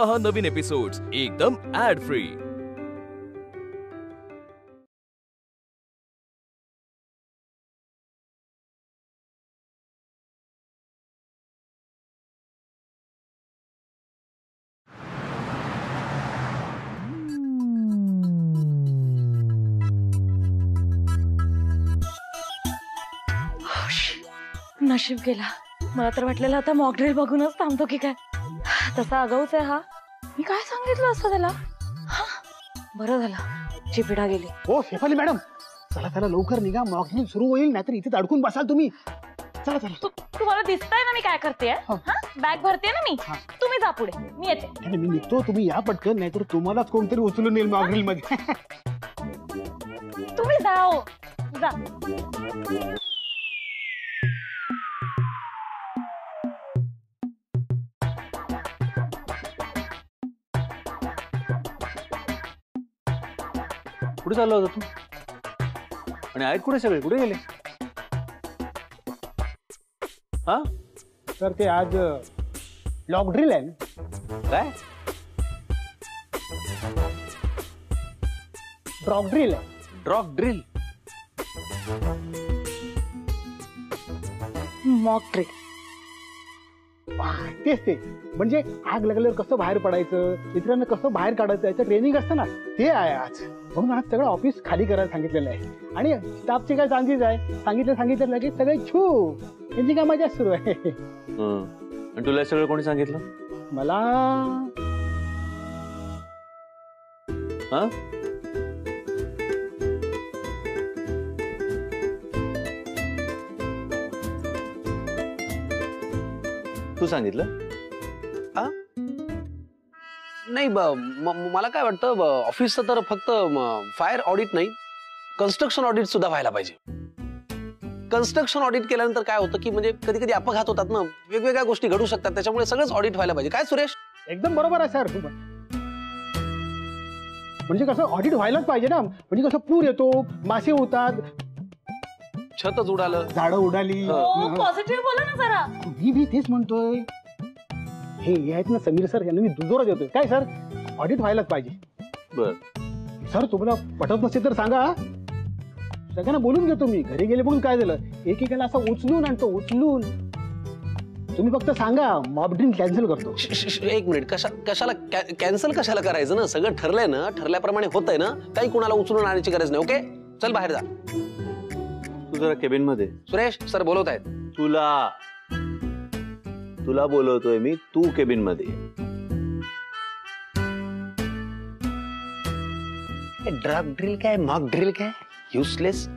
पहा नवीन एपिसोड्स एकदम add free. नशीब गेला, मला तर वाटलेलं आता मॉक ड्रिल बघूनच थांबतो की काय। तसा आगाऊच आहे हा, मी काय सांगितलं असतं त्याला। बरं झालं चिपिडा गेली। हो शेफाली मॅडम, चला चला लवकर निघा, मॉक ड्रिल सुरू होईल, नाहीतर इथेच अडकून बसाल तुम्ही। चला चला। तुम्हाला दिसतंय ना मी काय करते, बॅग भरते ना मी, तुम्ही जा पुढे, मी येते। मी निघतो, तुम्ही या पटकन, नाहीतर तुम्हालाच कोणतरी उचलून येईल मॉक ड्रिल मध्ये। तुम्ही जाओ जा। कुठे चालला होता तू? आणि आहेत कुठे सगळे, कुठे गेले? हा तर ते आज लॉक ड्रिल आहे ना। काय? ड्रॉप ड्रिल आहे। Drop drill? मॉक ड्रिल तेच ते, म्हणजे आग लागल्यावर कसं बाहेर पडायचं, इतरांना कसं बाहेर काढायचं याचं ट्रेनिंग असतं ना, ते आहे आज। म्हणून आज सगळं ऑफिस खाली करायला सांगितलेलं आहे आणि स्टाफची काय चांगलीच आहे, सांगितलं लगेच सगळे छू, यांची काय मजा सुरू आहे। आणि तुला सगळं कोणी सांगितलं? मला हा तू सांगितलं? नाही, मला काय वाटतं, ऑफिसचं तर फक्त फायर ऑडिट नाही, कन्स्ट्रक्शन ऑडिट सुद्धा व्हायला पाहिजे। कन्स्ट्रक्शन ऑडिट केल्यानंतर काय होतं की म्हणजे कधी कधी अपघात होतात ना, वेगवेगळ्या गोष्टी घडू शकतात, त्याच्यामुळे सगळंच ऑडिट व्हायला पाहिजे। काय सुरेश? एकदम बरोबर आहे सर। म्हणजे कसं ऑडिट व्हायलाच पाहिजे ना, म्हणजे कसं पूर येतो, मासे होतात, छतच उडालं, झाडं उडाली। पॉझिटिव्ह बोला ना जरा। मी तेच म्हणतोय, हे आहेत ना समीर सर, यांना मी दुजोरा देतोय। काय सर, ऑडिट व्हायलाच पाहिजे। बर सर, तुम्हाला पटत नसेल तर सांगा, सगळ्यांना बोलून घेतो मी। घरी गेले म्हणून काय झालं, एकेकाला असं उचलून आणतो, उचलून। तुम्ही फक्त सांगा, मॉक ड्रिल कॅन्सल करतो। एक मिनिट, कशाला कॅन्सल कशाला करायचं ना, सगळं ठरलंय ना, ठरल्याप्रमाणे होतंय ना, काही कोणाला उचलून आणायची गरज नाही। ओके, चल बाहेर जा। तू जरा केबिन मध्ये। सुरेश सर बोलवत आहेत तुला बोलवतोय मी, तू केबिन मध्ये। ड्रग ड्रिल काय, मॉक ड्रिल काय, useless.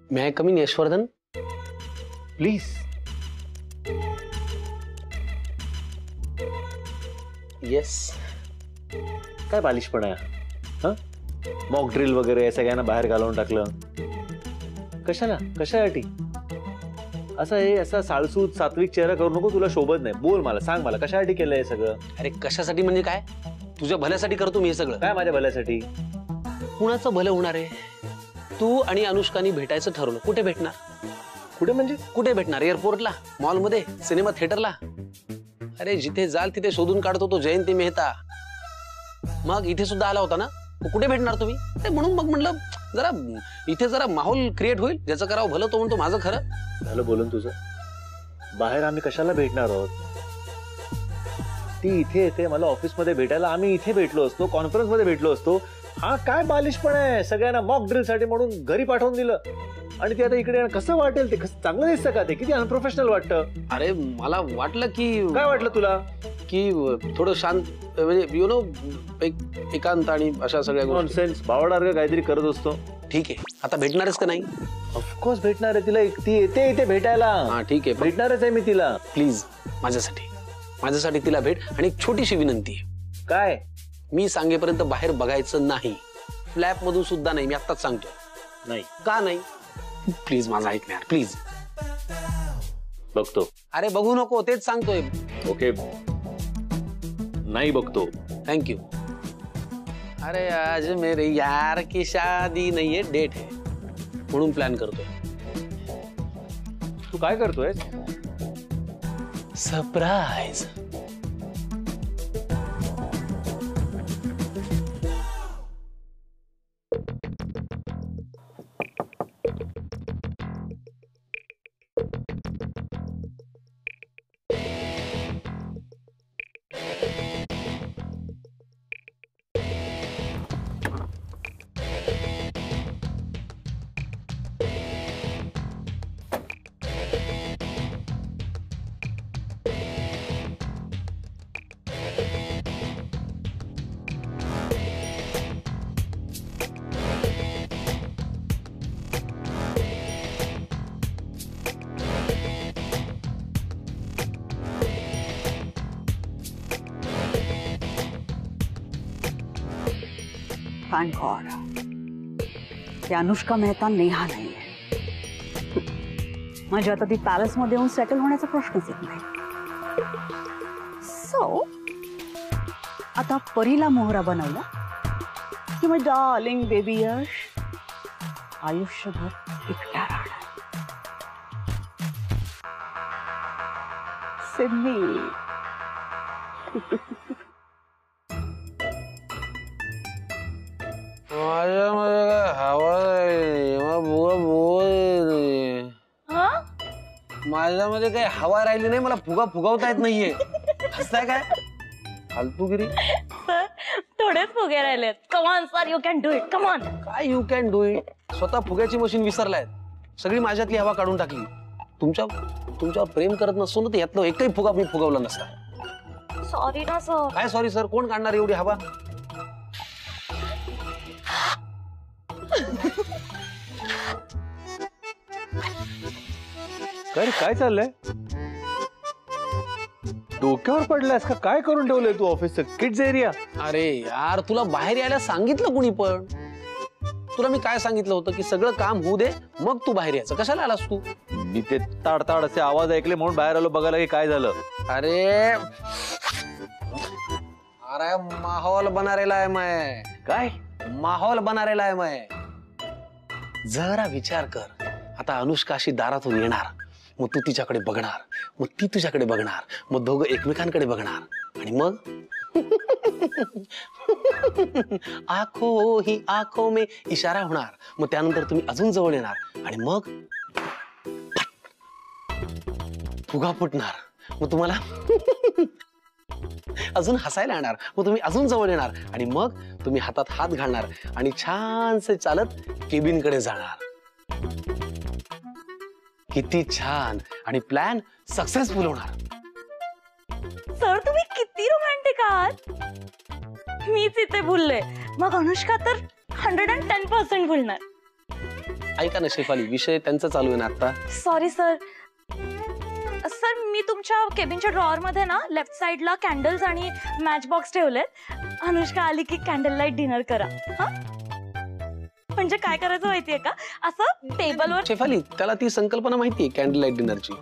May I come in, Yashvardhan please? Yes. काय बालिशपण आहे हा? मॉक ड्रिल वगैरे सगळ्यांना बाहेर घालवून टाकलं, कशाला, कशासाठी? असा साळसूत सात्विक चेहरा करू नको, तुला शोभत नाही। बोल, मला सांग, मला कशासाठी केलं हे सगळं? अरे कशासाठी म्हणजे काय, तुझ्या भल्यासाठी करतो मी हे सगळं। काय माझ्या भल्यासाठी? कुणाचं भलं होणार आहे? तू आणि अनुष्कानी भेटायचं ठरवलं, कुठे भेटणार? कुठे म्हणजे कुठे भेटणार? एअरपोर्टला, मॉलमध्ये, सिनेमा थिएटरला? अरे जिथे जाल तिथे शोधून काढतो तो जयंती मेहता। मग इथे सुद्धा आला होता ना, कुठे भेटणार तुम्ही? म्हणून मग म्हणलं जरा इथे जरा माहोल क्रिएट होईल, ज्याचं करावं भलं तो म्हणतो माझं खरं। झालं बोलून तुझं, बाहेर आम्ही कशाला भेटणार आहोत? ती इथे येते मला ऑफिसमध्ये भेटायला, आम्ही इथे भेटलो असतो, कॉन्फरन्स मध्ये भेटलो असतो। हा काय बालिशपण आहे, सगळ्यांना मॉक ड्रिल साठी म्हणून घरी पाठवून दिलं, आणि ते आता इकडे कसं वाटेल? ते चांगलं दिसतं का? ते किती अनप्रोफेशनल वाटतं। अरे मला वाटलं की, काय वाटलं तुला? की थोडं शांत, म्हणजे यु नो, एकांत आणि अशा सगळ्या गोष्टी। नॉनसेन्स, बावडासारखं काहीतरी करत असतो। ठीक आहे, आता भेटणारच का नाही? ऑफकोर्स भेटणार आहे तिला, ती येते इथे भेटायला। हा ठीक आहे, भेटणारच आहे मी तिला। प्लीज माझ्यासाठी तिला भेट, आणि एक छोटीशी विनंती आहे। काय? मी सांगेपर्यंत बाहेर बघायचं नाही, फ्लॅप मधून सुद्धा नाही, मी आत्ताच सांगतो। नाही का नाही? प्लीज माझा ऐक ना प्लीज। बघतो। अरे बघू नको, तेच सांगतोय। ओके, नाही बघतो। थँक्यू। अरे आज मेरे यार की शादी नहीं है, डेट है, म्हणून प्लॅन करतोय। तू काय करतोय? सरप्राईज. थैंक गॉड ती अनुष्का मेहता नेहा नाहीये. म्हणजे आता ती पॅलेस मध्ये येऊन सेटल होण्याचा प्रश्नच येत नाही. सो आता परीला मोहरा बनवला की मग डार्लिंग बेबी यश आयुष्यभर एकटा राहणार. सिडनी माझ्यामध्ये काय हवा राहिली माझ्यामध्ये काही हवा राहिली नाही. मला फुगा फुगवता येत नाहीये. हसताय काय? फालतूगिरी. सर थोडेच फुगे राहिलेत. Come on sir, you can do it. Come on. काय यू कॅन डू इट? स्वतः फुग्याची मशीन विसरलाय. सगळी माझ्यातली हवा काढून टाकली. तुमच्यावर प्रेम करत नसतो ना, तर यातलं एकही फुगा मी फुगवला नसता. सॉरी ना सर. काय सॉरी सर? कोण काढणार एवढी हवा? काय चाललंय? डोक्यावर पडलायस का? काय करून ठेवलंय तू ऑफिसचं? Kids area. अरे यार, तुला बाहेर यायला सांगितलं कुणी? पण तुला मी काय सांगितलं होतं की सगळं काम होऊ दे मग तू बाहेर यायचं. कशाला आलास तू? मी ते ताडताड असे आवाज ऐकले म्हणून बाहेर आलो बघायला की काय झालं. अरे अरे माहौल बना रेला है मैं. काय माहौल बना रेला है मैं. जरा विचार कर. आता अनुष्का अशी दारातून येणार, मग तू तिच्याकडे बघणार, मग ती तुझ्याकडे बघणार, मग दोघं एकमेकांकडे बघणार आणि मग आंखों ही आंखों में इशारा होणार. मग त्यानंतर तुम्ही अजून जवळ येणार आणि मग फुगा फुटणार. मग तुम्हाला अजून हसायला येणार. मग तुम्ही अजून जवळ येणार आणि मग तुम्ही हातात हात घालणार आणि छानसे चालत केबिन कडे जाणार. किती छान. आणि प्लॅन सक्सेसफुल होणार. सर तुम्ही किती रोमॅन्टिक आहात. मीच इथे भुलले, मग अनुष्का तर 110% भुलणार. ऐका ना शेफाली, विषय त्यांचा चालू आहे ना आता. Sorry sir. सर मी तुमच्या केबिनच्या ड्रॉअर मध्ये ना लेफ्ट साइडला कॅन्डल्स आणि मॅच बॉक्स ठेवलेत. अनुष्का आली की कॅन्डल लाईट डिनर करा. हा म्हणजे काय करायचं माहितीये का, असं टेबलवर. शेफाली, त्याला ती संकल्पना माहितीये कॅन्डल लाईट डिनरची.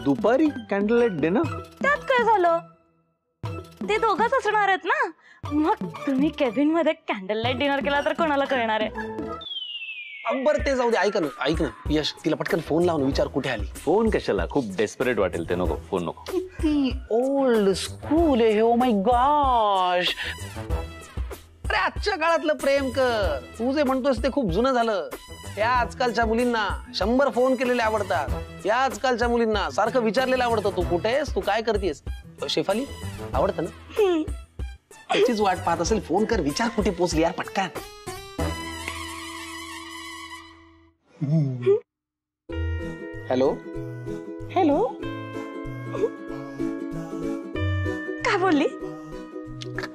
दुपारी कॅन्डल लाईट डिनर? त्यात काय झालं? ते दोघंच असणार आहेत ना. मग तुम्ही केबिन मध्ये कॅन्डल लाईट डिनर केला तर कोणाला कळणार आहे? बरं ते जाऊ दे. ऐक ना यश, तिला पटकन फोन लावून विचार कुठे आली. फोन कशाला? खूप डेस्परेट वाटेल ते. नको फोन नको. किती ओल्ड स्कूल आहे. Oh my gosh. अरे आजच्या काळातलं प्रेम कर. तू जे म्हणतोस ते खूप जुनं झालं. या आजकालच्या मुलींना 100 फोन केलेले आवडतात. या आजकालच्या मुलींना सारखं विचारलेलं आवडतं, तू कुठे आहेस, तू काय करतेस. शेफाली आवडतं ना? त्याचीच वाट पाहत असेल. फोन कर, विचार कुठे पोहोचली यार पटकन. Hello hello. काय बोलली?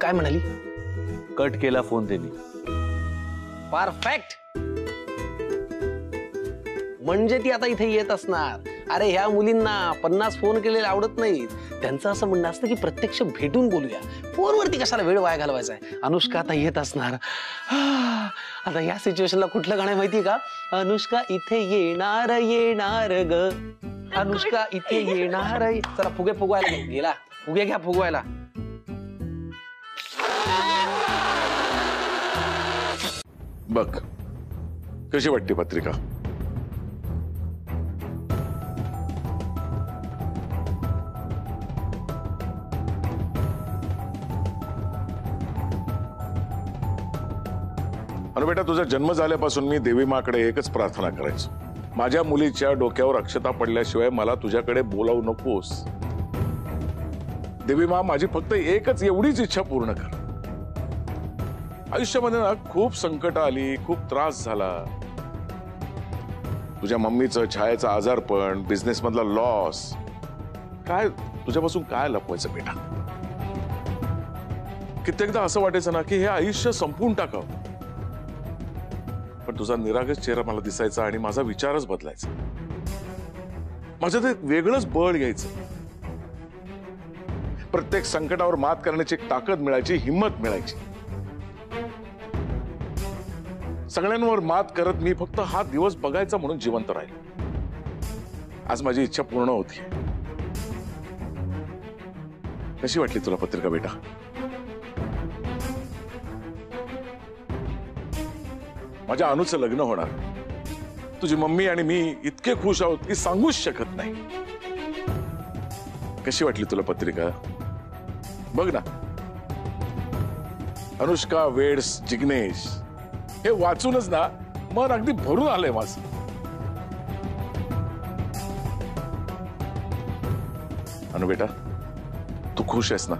काय म्हणाली? कट केला फोन त्यांनी. परफेक्ट. म्हणजे ती आता इथे येत असणार. अरे ह्या मुलींना 50 फोन केलेले आवडत नाहीत. त्यांचं असं म्हणणं असतं की प्रत्यक्ष भेटून बोलूया. फोनवरती कशाला वेळ वाया घालवायचा आहे. अनुष्का आता येत असणार. आता या सिच्युएशनला कुठलं गाणं माहितीये का? अनुष्का इथे येणार येणार ग. अनुष्का इथे येणार. जरा फुगे फुगवायला गेला. फुगे घ्या फुगवायला. बघ कशी वाटते पत्रिका? अनु बेटा, तुझा जन्म झाल्यापासून मी देवी माकडे एकच प्रार्थना करायचो, माझ्या मुलीच्या डोक्यावर अक्षता पडल्याशिवाय मला तुझ्याकडे बोलावू नकोस. देवी मा, माझी फक्त एकच एवढीच इच्छा पूर्ण कर. आयुष्यामध्ये ना खूप संकट आली, खूप त्रास झाला. तुझ्या मम्मीचं, छायाचं आजारपण, बिझनेस मधला लॉस, काय तुझ्यापासून काय लपवायचं बेटा. कित्येकदा असं वाटायचं ना की हे आयुष्य संपवून टाकावं, पण तुझा निरागस चेहरा मला दिसायचा आणि माझा विचारच बदलायचा. माझ्यात एक वेगळंच बळ यायचं. प्रत्येक संकटावर मात करण्याची एक ताकद मिळायची, हिंमत मिळायची. सगळ्यांवर मात करत मी फक्त हा दिवस बघायचा म्हणून जिवंत राहिलो. आज माझी इच्छा पूर्ण होती. कशी वाटली तुला पत्रिका बेटा? माझ्या अनुचं लग्न होणार. तुझी मम्मी आणि मी इतके खुश आहोत की सांगूच शकत नाही. कशी वाटली तुला पत्रिका? बघ ना, अनुष्का वेड्स जिग्नेश हे वाचूनच ना मन अगदी भरून आलंय माझं. अनु बेटा, तू खुश आहेस ना?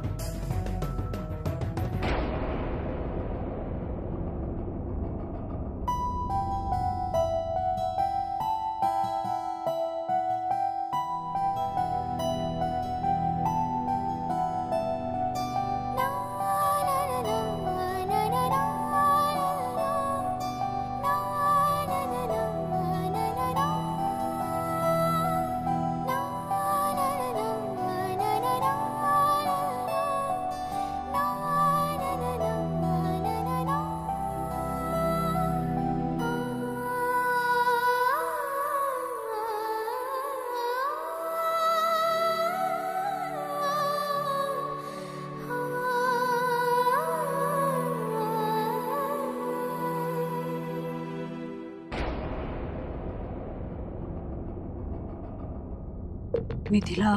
मिथिला,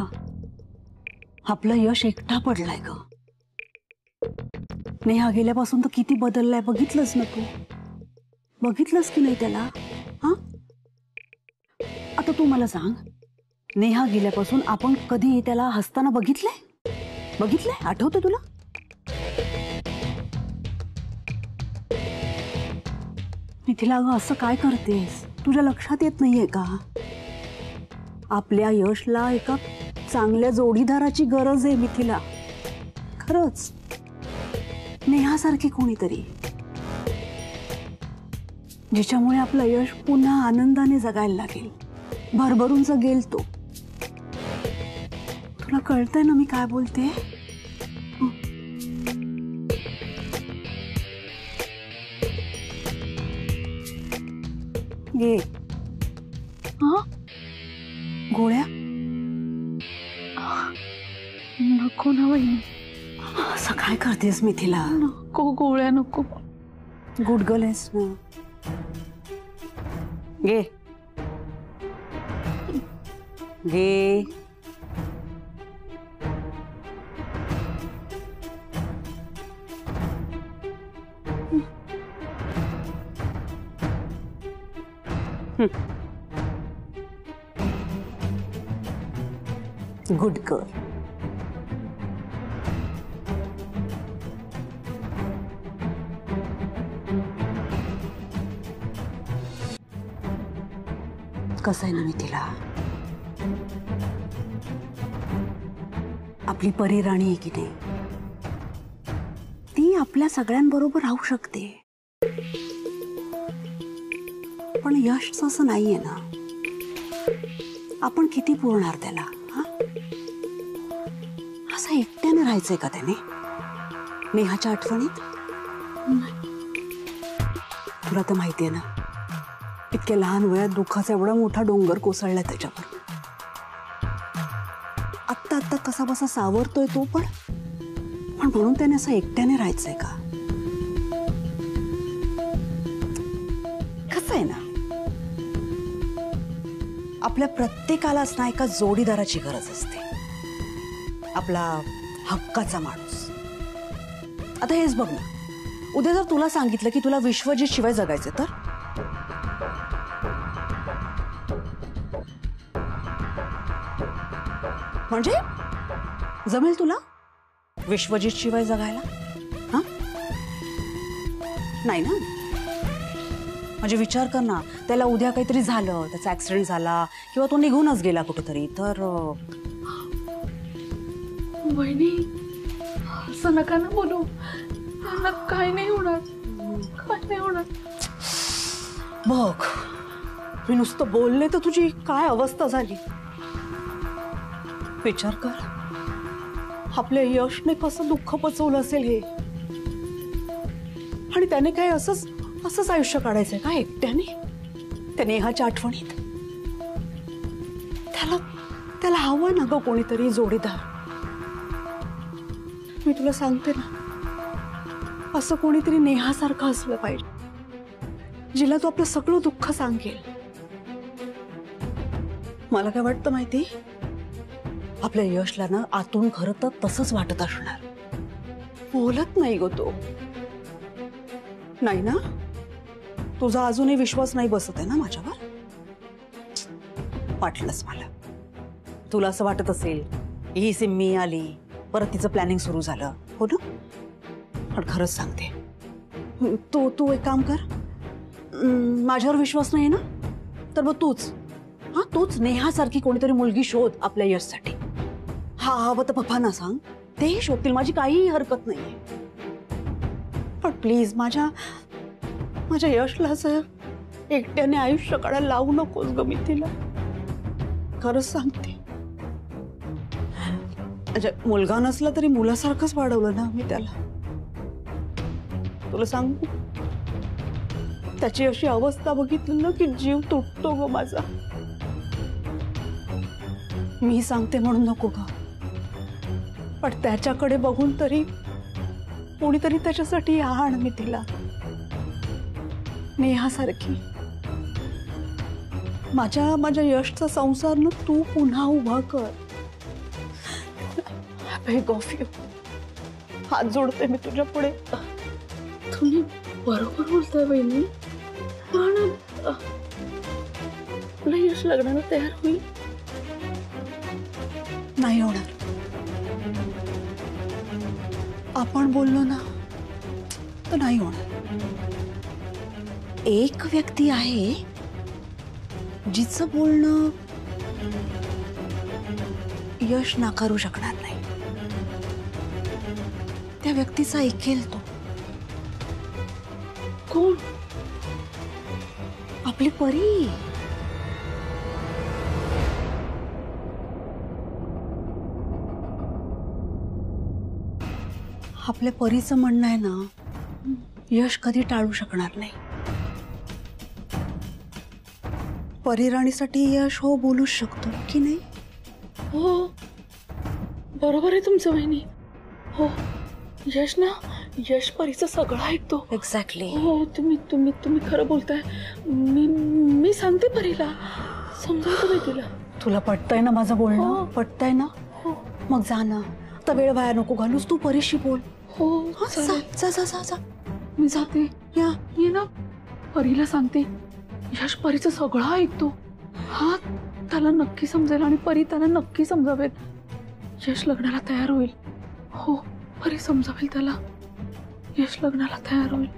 आपलं यश एकटा पडलाय ग. नेहा गेल्यापासून तर किती बदललाय बघितलंच ना तू. बघितलंस की नाही त्याला? हा, आता तू मला सांग, नेहा गेल्यापासून आपण कधी त्याला हसताना बघितलंय? आठवतं तुला? मिथिला ग, असं काय करतेस? तुझ्या लक्षात येत नाहीये का? आपल्या यशला एका चांगल्या जोडीदाराची गरज आहे मिथिला. खरंच, नेहासारखी कोणीतरी, जिच्यामुळे आपलं यश पुन्हा आनंदाने जगायला लागेल, भरभरून जगेल तो. तुला कळतंय ना मी काय बोलते? घे. हा, गोळ्या? नको ना वहिनी. असं काय करतेस मिथिला? नको, गोळ्या नको. गुड गर्ल आहेस ना. घे घे. Good girl. कसं आहे ना मिथिला, आपली परी राणी आहे की नाही, ती आपल्या सगळ्यांबरोबर राहू शकते. पण यश असं नाहीये ना. आपण किती पुरणार त्याला? हा, असं एकट्याने राहायचंय का त्याने नेहाच्या आठवणीत? तुला तर माहितीये ना, इतक्या लहान वयात दुःखाचा एवढा मोठा डोंगर कोसळलाय त्याच्यावर. आत्ता आत्ता कसा बसा सावरतोय तो, पण म्हणून त्याने असं एकट्याने राहायचंय का? कसं आहे ना, आपल्या प्रत्येकालाच ना एका जोडीदाराची गरज असते. आपला हक्काचा माणूस. आता हेच बघ ना, उद्या जर तुला सांगितलं की तुला विश्वजित शिवाय जगायचे तर म्हणजे जमेल तुला विश्वजित शिवाय जगायला? हा नाही ना? म्हणजे विचार कर ना, त्याला उद्या काहीतरी झालं, त्याचा ऍक्सिडेंट झाला किंवा तो निघूनच गेला कुठेतरी तर वहिनी असं नका ना बोलू. त्यांना काय नाही होणार, काय नाही होणार. बघ मी नुसतं बोलले तर तुझी काय अवस्था झाली. विचार कर आपल्या यशने कसं दुःख पचवलं असेल हे. आणि त्याने काय असंच आयुष्य काढायचंय का एकट्याने? त्याने ह्याच्या आठवणीत त्याला हवं ना ग कोणीतरी जोडीदार. मी तुला सांगते ना, असं कोणीतरी नेहासारखं असलं पाहिजे जिला तू आपलं सगळं दुःख सांगेल. मला काय वाटतं माहिती, आपल्या यशला ना आतून खरं तर तसंच वाटत असणार. बोलत नाही ग तो. नाही ना? तुझा अजूनही विश्वास नाही बसत आहे ना माझ्यावर? वाटलंच मला. तुला असं वाटत असेल ही सिम्मी आली परत तिचं प्लॅनिंग सुरू झालं, हो ना? पण खरंच सांगते, तू एक काम कर, माझ्यावर विश्वास नाही ना तर मग तूच नेहासारखी कोणीतरी मुलगी शोध आपल्या यशसाठी. हा हवं तर पप्पांना सांग, तेही शोधतील, माझी काहीही हरकत नाहीये. पण प्लीज माझ्या यशला असं एकट्याने आयुष्य काढायला लावू नकोस ग मिथिला. खरंच सांगते. म्हणजे मुलगा नसला तरी मुलासारखंच वाढवलं ना मी त्याला. तुला सांगू, त्याची अशी अवस्था बघितली ना की जीव तुटतो ग माझा. मी सांगते म्हणून नको ग, पण त्याच्याकडे बघून तरी कोणीतरी त्याच्यासाठी आण मी तिला, नेहासारखी. माझ्या यशचा संसार ना तू पुन्हा उभा कर. बेग ऑफ यू, हात जोडते मी तुझ्या पुढे. तुम्ही बरोबर बोलताय बहिणी, पण आपलं यश लग्नाला तयार होईल? नाही होणार. आपण बोललो ना तर नाही होणार. एक व्यक्ती आहे जिचं बोलणं यश नाकारू शकणार नाही. त्या व्यक्तीचा ऐकेल तो. कोण? आपली परी. आपल्या परीचं म्हणणं आहे ना, यश कधी टाळू शकणार नाही. परिराणीसाठी यश हो बोलूच शकतो की नाही? हो बरोबर आहे तुमचं बहिणी. हो यश परीचं सगळं ऐकतो. एक्झॅक्टली. हो तुम्ही खरं बोलताय. मी सांगते परीला, समजावतो मी तिला. तुला पटतंय ना माझं बोलणं? हो. पटतंय ना? हो मग जा ना, आता वेळ वाया नको घालूस, तू परीशी बोल. हो हा, चालेल. जा. मी जाते. ये ना परीला सांगते यश परीचं सगळं ऐकतो. हा त्याला नक्की समजेल आणि परी त्याला नक्की समजावेल. यश लग्नाला तयार होईल. हो परी समजावेल त्याला, यश लग्नाला तयार होईल.